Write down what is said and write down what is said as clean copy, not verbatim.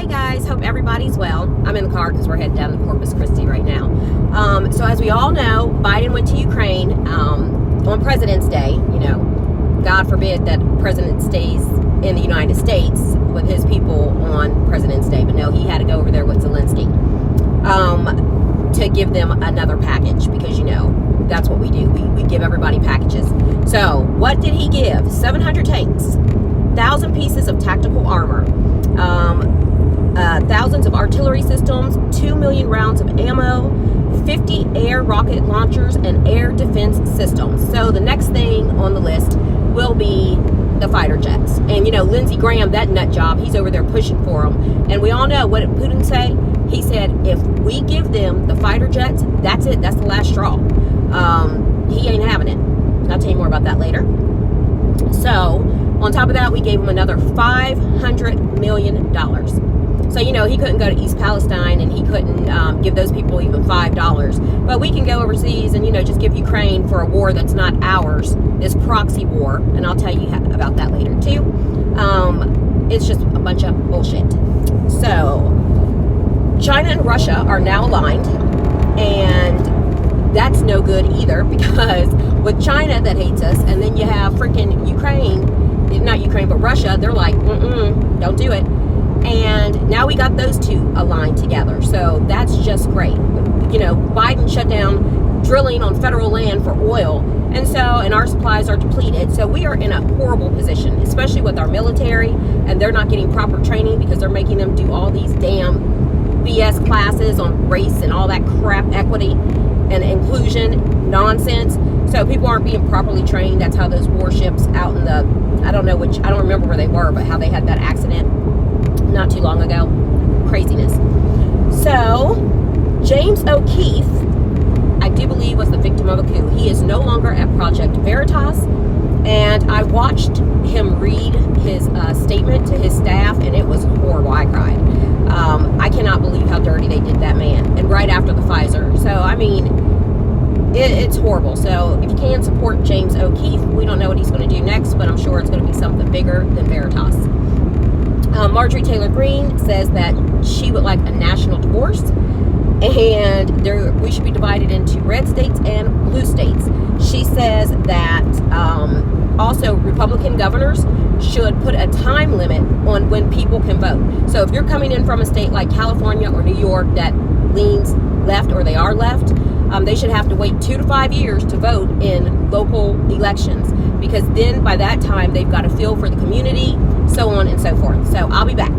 Hey guys, hope everybody's well. I'm in the car because we're heading down to Corpus Christi right now. So as we all know, Biden went to Ukraine on President's Day. You know, God forbid that President stays in the United States with his people on President's Day. But no, he had to go over there with Zelensky to give them another package because, you know, that's what we do. We give everybody packages. So what did he give? 700 tanks, 1,000 pieces of tactical armor, thousands of artillery systems, 2 million rounds of ammo, 50 air rocket launchers, and air defense systems. So the next thing on the list will be the fighter jets. And, you know, Lindsey Graham, that nut job, he's over there pushing for them. And we all know, what did Putin say? He said, if we give them the fighter jets, that's it. That's the last straw. He ain't having it. I'll tell you more about that later. So, on top of that, we gave him another $500 million. So, you know, he couldn't go to East Palestine and he couldn't give those people even $5. But we can go overseas and, you know, just give Ukraine for a war that's not ours, this proxy war. And I'll tell you about that later, too. It's just a bunch of bullshit. So, China and Russia are now aligned. And that's no good either, because with China that hates us, and then you have freaking Ukraine, not Ukraine, but Russia, they're like, don't do it. And now we got those two aligned together. So that's just great. You know, Biden shut down drilling on federal land for oil. And our supplies are depleted. So we are in a horrible position, especially with our military, and they're not getting proper training because they're making them do all these damn BS classes on race and all that crap, equity and inclusion nonsense. So people aren't being properly trained. That's how those warships out in the, I don't remember where they were, but how they had that accident not too long ago. Craziness. So James O'Keefe, I do believe, was the victim of a coup. He is no longer at Project Veritas, and I watched him read his statement to his staff, and it was horrible. I cried. I cannot believe how dirty they did that man, and right after the Pfizer. So, I mean, it's horrible. So, if you can support James O'Keefe, we don't know what he's going to do next, but I'm sure it's going to be something bigger than Veritas. Marjorie Taylor Greene says that she would like a national divorce, and we should be divided into red states and blue states. She says that also Republican governors should put a time limit on when people can vote. So if you're coming in from a state like California or New York that leans left, or they are left, they should have to wait 2 to 5 years to vote in local elections, because then by that time they've got a feel for the community, so on and so forth. So I'll be back.